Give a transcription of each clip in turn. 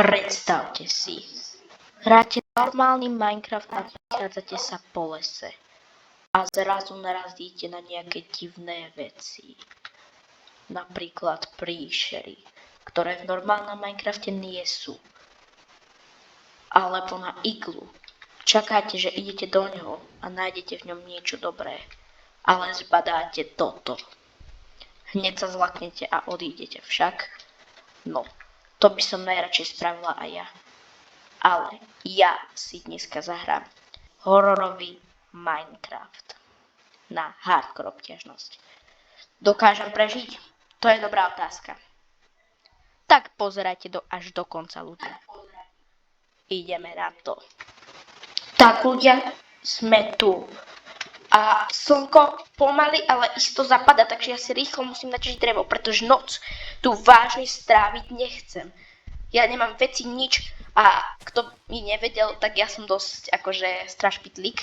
Predstavte si, hráte normálny Minecraft a prechádzate sa po lese a zrazu narazíte na nejaké divné veci. Napríklad príšery, ktoré v normálnom Minecrafte nie sú. Alebo na iglu. Čakáte, že idete do ňoho a nájdete v ňom niečo dobré, ale zbadáte toto. Hneď sa zlaknete a odídete však. No, to by som najradšej spravila aj ja. Ale ja si dneska zahrám hororový Minecraft na hardcore obťažnosť. Dokážem prežiť? To je dobrá otázka. Tak pozerajte až do konca, ľudia. Ideme na to. Tak, ľudia, sme tu. A slnko pomaly, ale isto zapada, takže ja si rýchlo musím načiť drevo, pretože noc tu vážne stráviť nechcem. Ja nemám veci nič a kto mi nevedel, tak ja som dosť akože strašpitlík.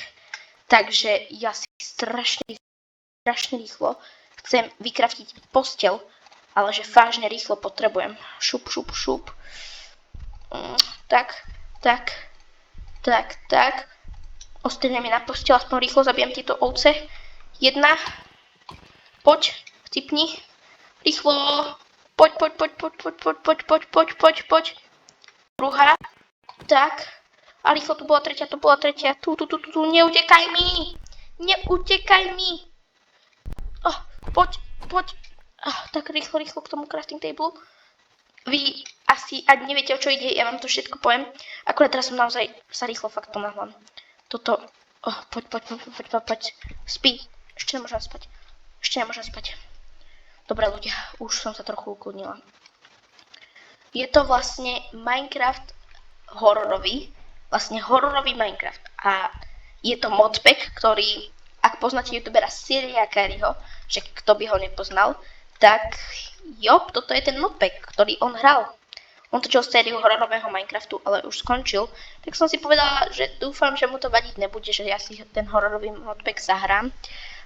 Takže ja si strašne rýchlo chcem vykraftiť posteľ, ale že vážne rýchlo potrebujem. Šup. Tak. Ostrihnem mi na posteľ, aspoň rýchlo zabijem tieto ovce. Jedna. Poď, chcipni. Rýchlo. Poď. Druhá. Tak. A rýchlo tu bola tretia. Tu. Neutekaj mi. Poď. Tak rýchlo k tomu crafting table. Vy asi ani neviete, o čo ide, ja vám to všetko poviem. Akurát teraz som naozaj sa rýchlo fakt ponáhľam. Toto, poď, spí, ešte nemôžem spať. Dobre ľudia, už som sa trochu ukludnila. Je to vlastne Minecraft hororový Minecraft a je to modpack, ktorý, ak poznáte youtubera Syria Kariho, že kto by ho nepoznal, tak toto je ten modpack, ktorý on hral. On točil sériu hororového Minecraftu, ale už skončil, tak som si povedala, že dúfam, že mu to vadiť nebude, že ja si ten hororový modpack zahrám.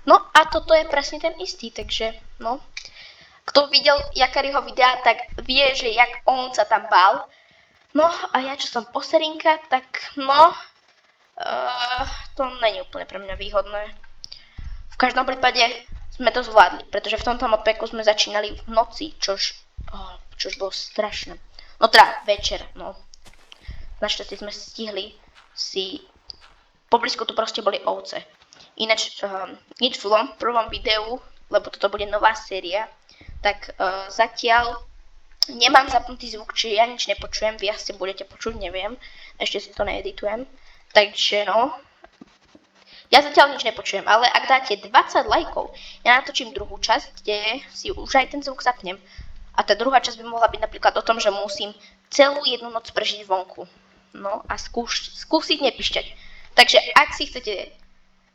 No a toto je presne ten istý, takže no. Kto videl Jakariho videa, tak vie, že jak on sa tam bál. No a ja, čo som poserinka, tak no, to není úplne pre mňa výhodné. V každom prípade sme to zvládli, pretože v tomto modpacku sme začínali v noci, čož bolo strašné. No teda večer, no. Našťastie sme stihli si... Poblízku tu proste boli ovce. Ináč, nič v prvom videu, lebo toto bude nová séria, tak zatiaľ nemám zapnutý zvuk, čiže ja nič nepočujem, vy asi budete počuť, neviem. Ešte si to needitujem. Takže no... Ja zatiaľ nič nepočujem, ale ak dáte 20 lajkov, ja natočím druhú časť, kde si už aj ten zvuk zapnem. A tá druhá časť by mohla byť napríklad o tom, že musím celú jednu noc prežiť vonku. No a skúsiť nepišťať. Takže ak si chcete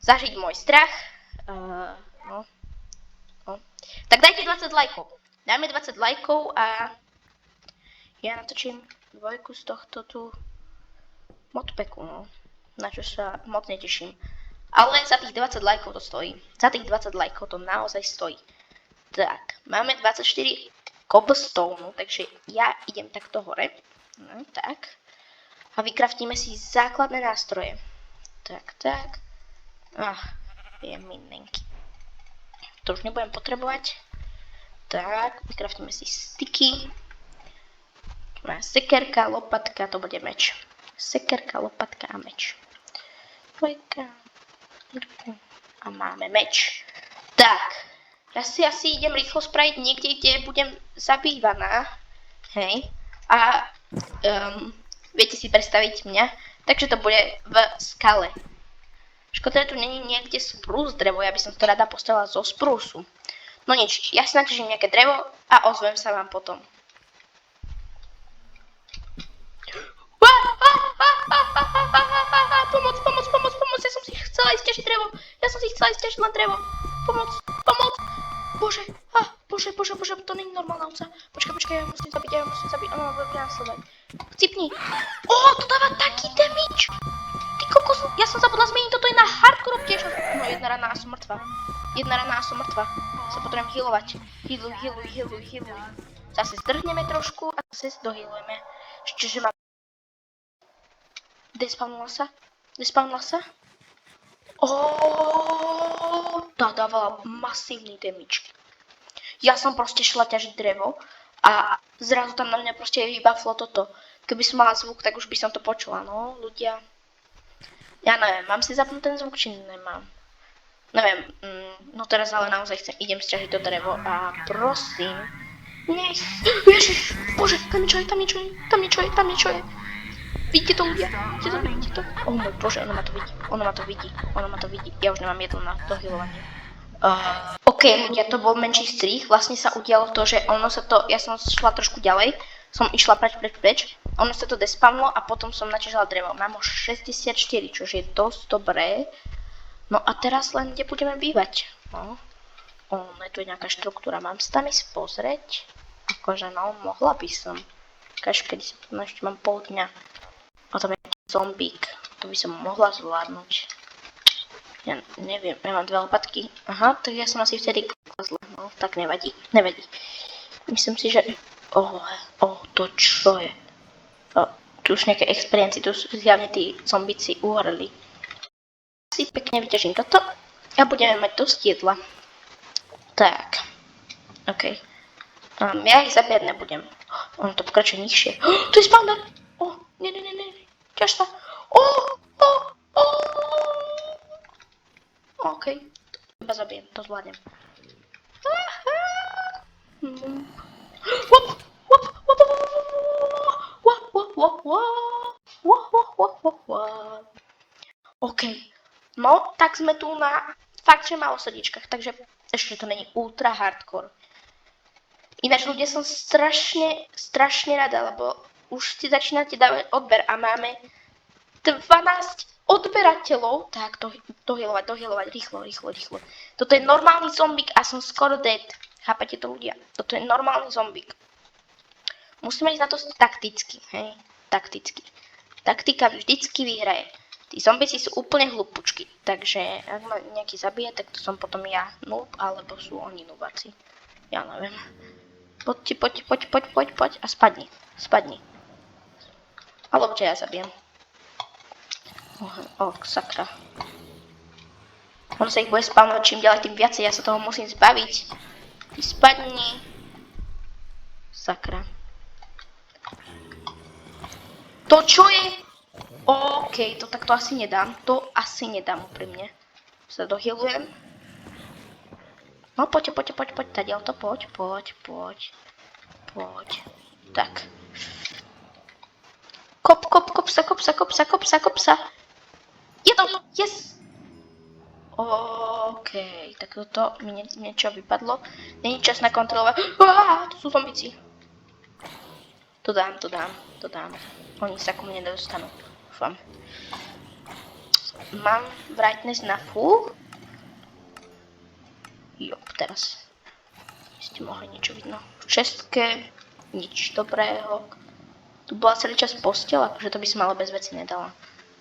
zažiť môj strach, tak dajte 20 lajkov. Dajme 20 lajkov a ja natočím dvojku z tohto tu modpacku, no. Na čo sa moc neteším. Ale za tých 20 lajkov to stojí. Za tých 20 lajkov to naozaj stojí. Tak, máme 24 cobblestone, takže ja idem takto hore. No, tak. A vykraftíme si základné nástroje. Tak. Je minenky. To už nebudem potrebovať. Tak, vykraftíme si sticky. Sekerka, lopatka, to bude meč. Sekerka, lopatka a meč. A máme meč. Tak. Ja si asi idem rýchlo spraviť niekde, kde budem zabývaná. Hej. A viete si predstaviť mňa. Takže to bude v skale. Škoda, že tu není niekde spruce drevo. Ja by som to rada postavila zo sprusu. No nič, ja si naťažím nejaké drevo a ozvem sa vám potom. Pomoc, ja som si chcela ísť ťažiť drevo. Len drevo. Pomoc. Bože, to není normálna ovca. Počkaj, ja musím zabiť. Áno, dobre, následaj. Chcipni. To dáva taký damage. Ty kokos, ja som zabudla zmeniť, toto je na hardcore obťažnosť. No, jedna rana a som mŕtva. Sa potrebujem healovať. Healuj. Zase zdrhneme trošku a zase dohealujeme. Čiže mám... Despawnula sa? Tá dávala masívny damage. Ja som proste šla ťažiť drevo a zrazu tam na mňa proste vybaflo toto. Keby som mala zvuk, tak už by som to počula, no, ľudia. Ja neviem, mám si zapnúť ten zvuk, či nemám? Neviem, no teraz ale naozaj idem sťažiť to drevo a prosím, nech... Ježiš, bože, tam je čo je. Vidíte to, ľudia? Vidíte to? Oh môj bože, ono ma to vidí. Ja už nemám jedlo na dohealovanie. OK, ľudia, to bol menší strih. Vlastne sa udialo to, že ja som šla trošku ďalej. Som išla preč. Ono sa to despawnlo a potom som načižala drevo. Mám už 64, čo je dosť dobré. No a teraz len kde budeme bývať? No. Je tu nejaká štruktúra. Mám sa tam ísť pozrieť? Akože no, mohla by som. Kedy sa tu ešte mám pol dňa. A tam je zombík. To by som mohla zvládnuť. Ja neviem, ja mám 2 lopatky. Aha, tak ja som asi vtedy zle. No, tak nevadí. Myslím si, že... to čo je? Tu už nejaké experiencie, tu zjavne tí zombíci uhoreli. Si pekne vyťažím toto a budeme mať dosť jedla. Tak. OK. Ja ich zabíjať nebudem. Ono to pokračuje nižšie. Tu je spawner! Nie. Ťaž sa. OK. Iba zabijem, to zvládnem. OK. No, tak sme tu na fakt, že málo srdíčkach, takže ešte to není ultra hardcore. Ináč ľudia som strašne rada, lebo už si začínate dávať odber a máme 12 odberateľov. Tak, dohealovať, rýchlo. Toto je normálny zombík a som skoro dead. Chápete to, ľudia? Toto je normálny zombík. Musíme ísť na to takticky, hej? Takticky. Taktika vždycky vyhraje. Tí zombíci sú úplne hlúpučky, takže ak ma nejaký zabije, tak to som potom ja noob, alebo sú oni noobáci. Ja neviem. Poď a spadni. Alebo ťa ja zabijem. Sakra. On sa ich bude spawnovať čím ďalej, tým viacej, ja sa toho musím zbaviť. Ty spadni. Sakra. To čo je? OK, to takto asi nedám. Úprimne. Sa dohealujem. No poď, tadiaľ to, poď. Tak. Kop sa. Je to, yes! OK, tak toto mi niečo vypadlo. Není čas na kontrolovať. To sú zombíci. To dám. Oni sa ku mne nedostanú. Dúfam. Mám brightness na full. Teraz ste mohli niečo vidno. V čestke nič dobrého. Tu bola celý čas posteľ, akože to by som ale bez veci nedala.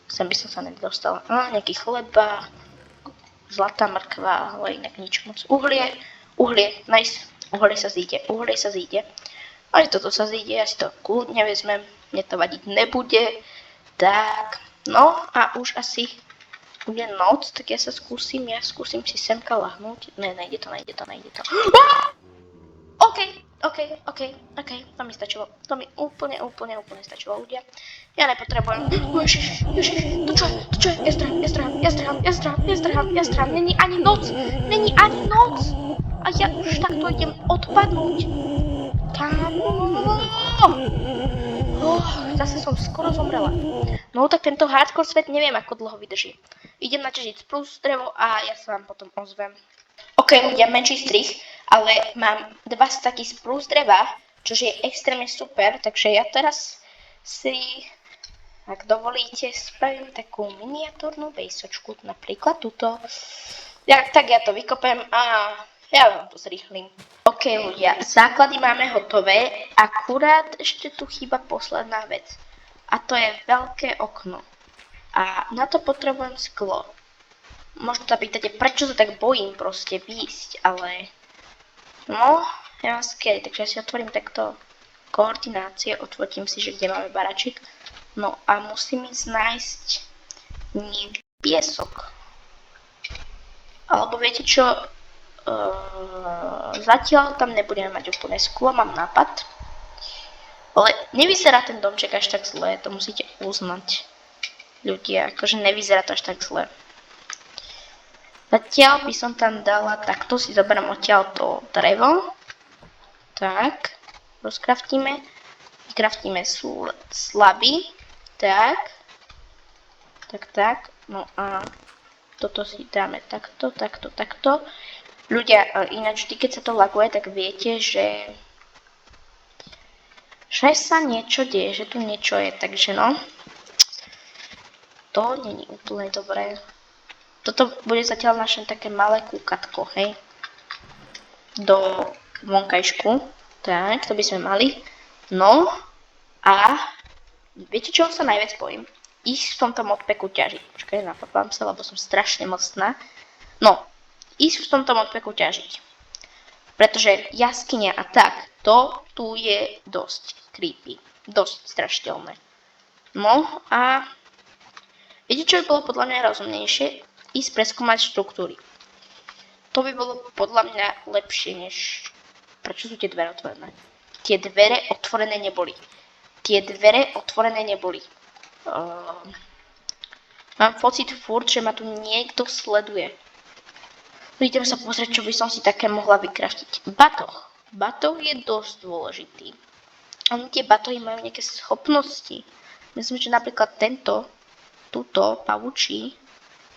Sem by som sa nedostala. Nejaký chleba, zlatá mrkva, ale inak nič moc. Uhlie, nice. Uhlie sa zíde. Ale toto sa zíde, ja si to kľudne vezmem. Mne to vadiť nebude. Tak, no a už asi bude noc, tak ja skúsim si semka lahnúť. Nejde to. OK, to mi stačilo. To mi úplne stačilo, ľudia. Ja nepotrebujem. Ježiš, to čo je? Ja zdrhám. Není ani noc. A ja už takto idem odpadnúť. Kámo. Zase som skoro zomrela. No tak tento hardcore svet neviem, ako dlho vydrží. Idem naťažiť spruce drevo a ja sa vám potom ozvem. OK, ľudia, menší strih, ale mám 2 staky spruce dreva, čo je extrémne super, takže ja teraz si, ak dovolíte, spravím takú miniatúrnu bejsočku, napríklad túto. Tak ja to vykopem a ja vám to zrýchlim. OK, ľudia, základy máme hotové, akurát ešte tu chýba posledná vec. A to je veľké okno. A na to potrebujem sklo. Možno sa pýtate, prečo sa tak bojím proste výjsť, ale... No, ja mám scary, takže ja si otvorím takto koordinácie, odfotím si, že kde máme baračik. No a musím ísť nájsť piesok. Alebo viete čo, zatiaľ tam nebudeme mať úplne sklo, mám nápad. Ale nevyzerá ten domček až tak zle, to musíte uznať. Ľudia, akože nevyzerá to až tak zle. Zatiaľ by som tam dala, takto si zoberiem odtiaľ to drevo. Tak, rozkraftíme. Vykraftíme slaby. Tak. Tak. No a toto si dáme takto. Ľudia, ináč vždy, keď sa to laguje, tak viete, že sa niečo deje, že tu niečo je, takže no. To není úplne dobré. Toto bude zatiaľ naše také malé kúkatko, hej. Do vonkajšku. Tak, to by sme mali. No a viete, čoho sa najviac bojím? Ísť v tomto modpeku ťažiť. Počkaj, napapám sa, lebo som strašne mocná. No, ísť v tomto modpeku ťažiť. Pretože jaskyňa a tak, to tu je dosť creepy. Dosť strašidelné. No a viete, čo by bolo podľa mňa rozumnejšie? Ísť preskúmať štruktúry. To by bolo podľa mňa lepšie, než... Prečo sú tie dvere otvorené? Tie dvere otvorené neboli. Mám pocit furt, že ma tu niekto sleduje. Ideme sa pozrieť, čo by som si také mohla vykraftiť. Batoh. Batoh je dosť dôležitý. Oni tie batohy majú nejaké schopnosti. Myslím, že napríklad túto pavučí,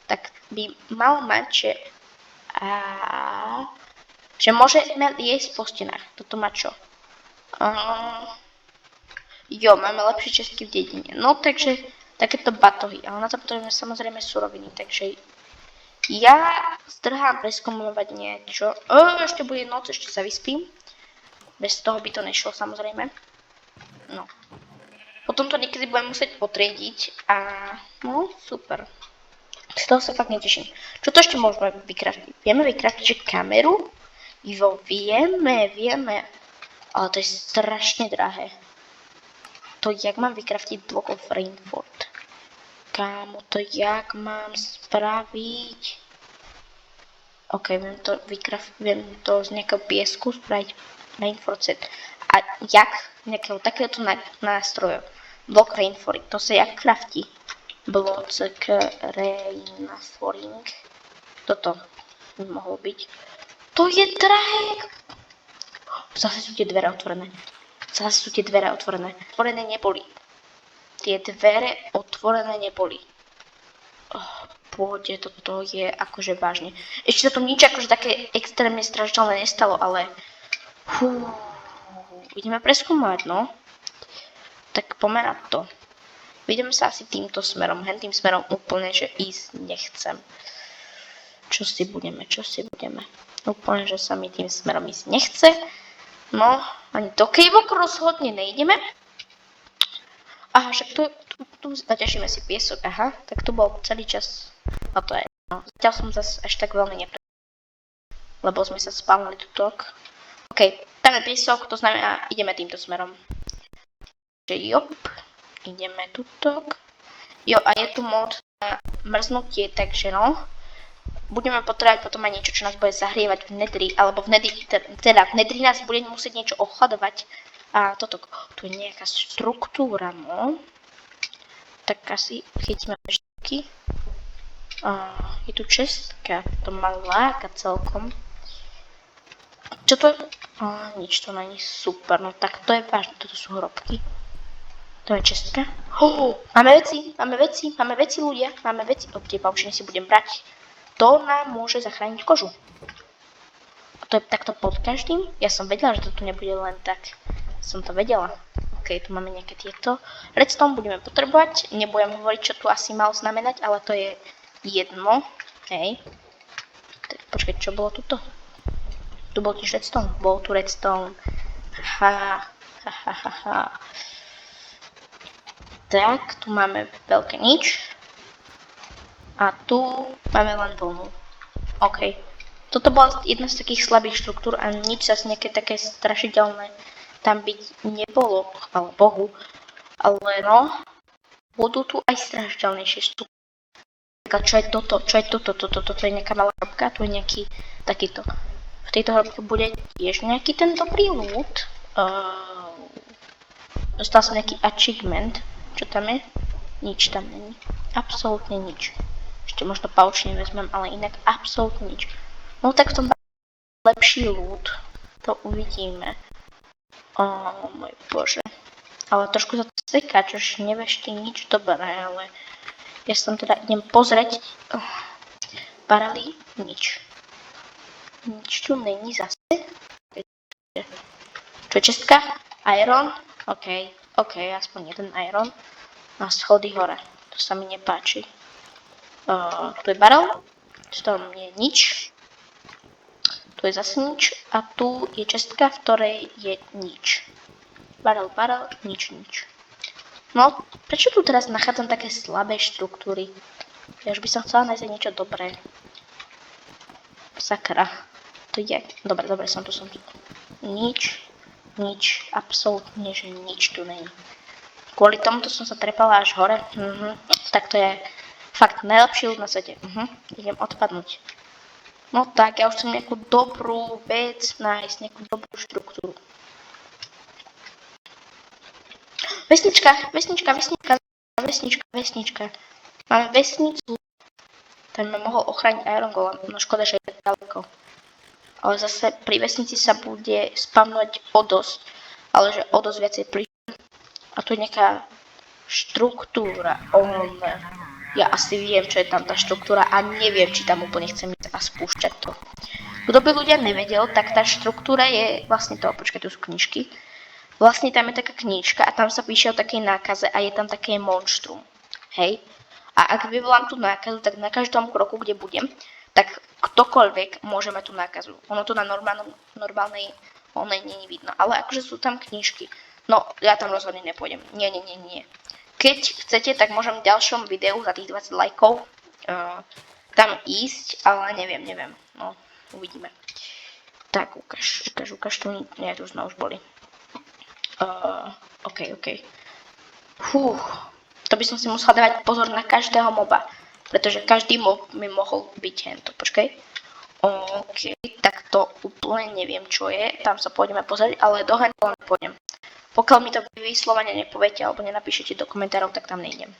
tak by mal mať, že môže jesť po stenách. Toto má čo? Jo, máme lepšie česky v dedine. No, takže takéto batohy. Ale na to potrebujeme samozrejme suroviny, takže ja zdrhám preskúmovať niečo. Ešte bude noc, ešte sa vyspím. Bez toho by to nešlo, samozrejme. No. Potom to niekedy budem musieť potriediť a... No, super. Z toho sa fakt neteším. Čo to ešte môžeme vykraftiť? Vieme vykraftiť, že kameru? Jo, vieme. Ale to je strašne drahé. To jak mám vykraftiť Block of Rainford? Kámo, to jak mám spraviť? Ok, viem to z nejakého piesku spraviť Rainford set. A jak? Nejakého takéhoto nástroja. Block Rainford, to sa jak kraftí? Block Rainforing. Toto by mohlo byť. To je drahé! Zase sú tie dvere otvorené. Otvorené neboli. Tie dvere otvorené neboli. Pôjde, toto je akože vážne. Ešte sa tu nič akože také extrémne strašidelné nestalo, ale... Ideme preskúmať, no. Tak poďme na to. Ideme sa asi týmto smerom. Tým smerom úplne, že ísť nechcem. Čo si budeme? Úplne, že sa mi tým smerom ísť nechce. No, ani do Cave-ok rozhodne nejdeme. Aha, však tu zaťažíme si piesok. Aha, tak tu bol celý čas. A to je, no. Zatiaľ som zase až tak veľmi lebo sme sa spálili tutok. OK, tam je piesok, to znamená, ideme týmto smerom. Jop, ideme tutok. Jo, a je tu mod na mrznutie, takže no. Budeme potrebovať potom aj niečo, čo nás bude zahrievať v nedri, alebo v nedri nás bude musieť niečo ochladovať. A toto, tu je nejaká štruktúra, no. Tak asi chytíme štíky. Je tu čestka, to ma láka celkom. Čo to je? Nič to není super, no tak to je vážne, toto sú hrobky. To je čestka. Máme veci ľudia, tie paučiny si budem brať. To nám môže zachrániť kožu. A to je takto pod každým? Ja som vedela, že to tu nebude len tak. Som to vedela. OK, tu máme nejaké tieto. Redstone budeme potrebovať. Nebudem hovoriť, čo tu asi mal znamenať, ale to je jedno. Hej. Tak, počkaj, čo bolo tuto? Tu bol tiež redstone. Bol tu redstone. Tak, tu máme veľké nič. A tu máme len vlnu. OK. Toto bola jedna z takých slabých štruktúr a nič zase nejaké také strašidelné tam byť nebolo, chvála Bohu. Ale no, budú tu aj strašidelnejšie štruktúry. Čo je toto? Čo je toto? Toto je nejaká malá hrobka, tu je nejaký takýto. V tejto hrobke bude tiež nejaký ten dobrý loot. Dostal som nejaký achievement. Čo tam je? Nič tam není. Absolútne nič. Ešte možno paučne vezmem, ale inak absolútne nič. No tak v tom lepší loot. To uvidíme. Môj bože. Ale trošku sa to seká, čož nevešte nič dobré, ale ja som teda idem pozrieť. Barely nič. Nič tu není zase. Čo je čestka? Iron? OK, aspoň jeden iron. A schody hore. To sa mi nepáči. Tu je barrel. Tu tam nie je nič. Tu je zase nič. A tu je čestka, v ktorej je nič. Barrel, nič. No, prečo tu teraz nachádzam také slabé štruktúry? Ja už by som chcela nájsť niečo dobré. Sakra. To je. Dobre, som tu. Nič, absolútne, že nič tu není. Kvôli tomuto som sa trepala až hore. Tak to je fakt najlepší ľud na svete. Idem odpadnúť. No tak, ja už chcem nejakú dobrú vec nájsť, nejakú dobrú štruktúru. Vesnička. Máme vesnicu. Tam ma mohol ochrániť Iron Golem. No škoda, že je ďaleko. Ale zase pri vesnici sa bude spamnúť o dosť. Ale že o dosť viacej príde. A tu je nejaká štruktúra. Ja asi viem, čo je tam tá štruktúra a neviem, či tam úplne chcem ísť a spúšťať to. Kto by ľudia nevedel, tak tá štruktúra je vlastne to. Počkaj, tu sú knižky. Vlastne tam je taká knižka a tam sa píše o takej nákaze a je tam také monštrum. Hej? A ak vyvolám tú nákazu, tak na každom kroku, kde budem, tak ktokoľvek môže mať tú nákazu. Ono to na normálnej onej nie je vidno. Ale akože sú tam knižky. No, ja tam rozhodne nepôjdem. Nie. Keď chcete, tak môžem v ďalšom videu za tých 20 lajkov tam ísť, ale neviem. No, uvidíme. Tak, ukáž tu. Nie, tu sme už boli. OK. To by som si musela dávať pozor na každého moba, pretože každý mob mi mohol byť hento. Počkaj. OK, tak to úplne neviem, čo je. Tam sa pôjdeme pozrieť, ale do hentoho nepôjdem. Pokiaľ mi to vyslovene nepoviete alebo nenapíšete do komentárov, tak tam nejdem.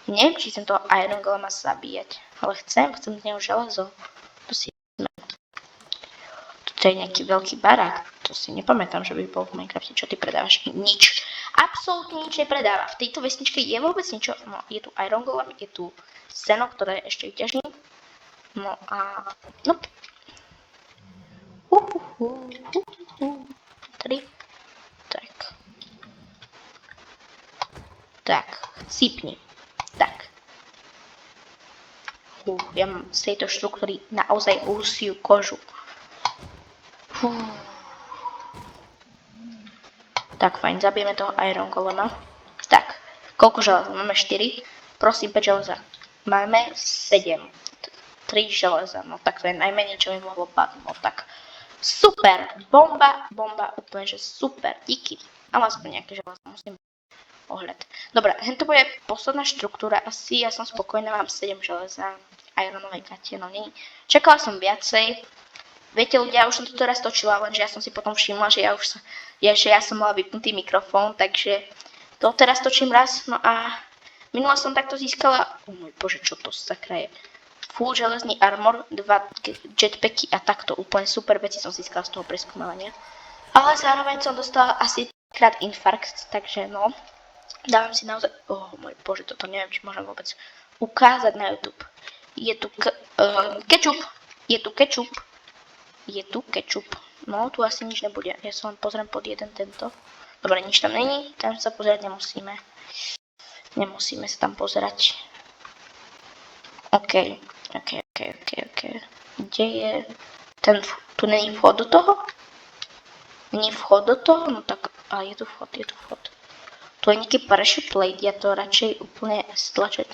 Neviem, či chcem toho Iron Golema zabíjať, ale chcem z neho železo. To si to je nejaký veľký barák. To si nepamätám, že by bol v Minecrafte. Čo ty predávaš? Nič. Absolútne nič nepredáva. V tejto vesničke je vôbec niečo. No, je tu Iron Golem, je tu seno, ktoré ešte vyťažím. No a... No. 3. Tak. Sypni. Tak. Ja mám z tejto štruktúry naozaj úsiu kožu. Tak fajn, zabijeme toho Iron Golema. Tak, koľko železa? Máme 4. Prosím, 5 železa. Máme 7. 3 železa. No tak to je najmenej, čo mi mohlo padnúť. No tak, super. Bomba, úplne, že super. Díky. Ale aspoň nejaké železa musím ohľad. Dobre, to bude posledná štruktúra. Asi ja som spokojná, mám 7 železa. Ironovej Katie, no nie. Čakala som viacej. Viete ľudia, už som to teraz točila, lenže ja som si potom všimla, že ja som mala vypnutý mikrofón, takže to teraz točím raz. No a minula som takto získala, môj bože, čo to sakra je. Full železný armor, 2 jetpacky a takto úplne super veci som získala z toho preskúmavania. Ale zároveň som dostala asi krát infarkt, takže no, dávam si naozaj, môj bože, toto neviem, či môžem vôbec ukázať na YouTube. Je tu kečup. No, tu asi nič nebude. Ja sa len pozriem pod jeden tento. Dobre, nič tam není. Tam sa pozerať nemusíme. Nemusíme sa tam pozerať. OK. Kde je ten... Tu není vchod do toho? Není vchod do toho? No tak... A je tu vchod. Tu je nejaký parachute plate. Ja to radšej úplne stlačať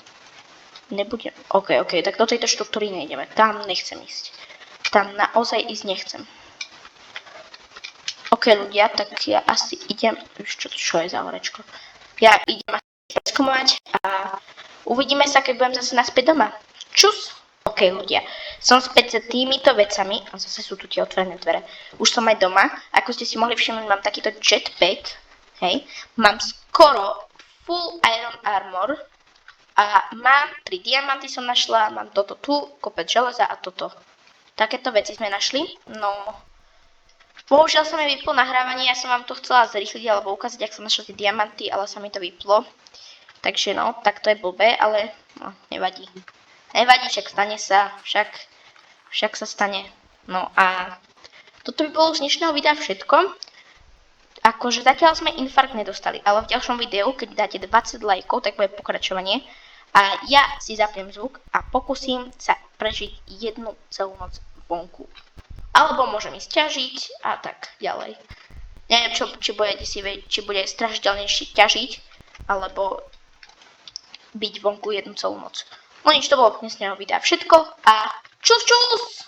nebudem. OK. Tak do tejto štruktúry nejdeme. Tam nechcem ísť. Tam naozaj ísť nechcem. OK ľudia, tak ja asi idem, čo je za horečko? Ja idem asi preskúmovať a uvidíme sa, keď budem zase naspäť doma. Čus! OK ľudia, som späť za týmito vecami a zase sú tu tie otvorené dvere. Už som aj doma, ako ste si mohli všimnúť, mám takýto jetpack, hej. Mám skoro full iron armor a mám 3 diamanty som našla, mám toto tu, kopec železa a toto. Takéto veci sme našli, no... Bohužiaľ sa mi vyplo nahrávanie, ja som vám to chcela zrýchliť alebo ukázať, ak som našla tie diamanty, ale sa mi to vyplo. Takže no, tak to je blbé, ale no, nevadí. Nevadí, však stane sa, však sa stane. No a toto by bolo z dnešného videa všetko. Akože zatiaľ sme infarkt nedostali, ale v ďalšom videu, keď dáte 20 lajkov, tak bude pokračovanie. A ja si zapnem zvuk a pokúsim sa prežiť jednu celú noc vonku. Alebo môžem ísť ťažiť a tak ďalej. Neviem, či bude desivé, či bude strašidelnejšie ťažiť, alebo byť vonku jednu celú noc. No nič, to bolo dnesného videa všetko a čus čus!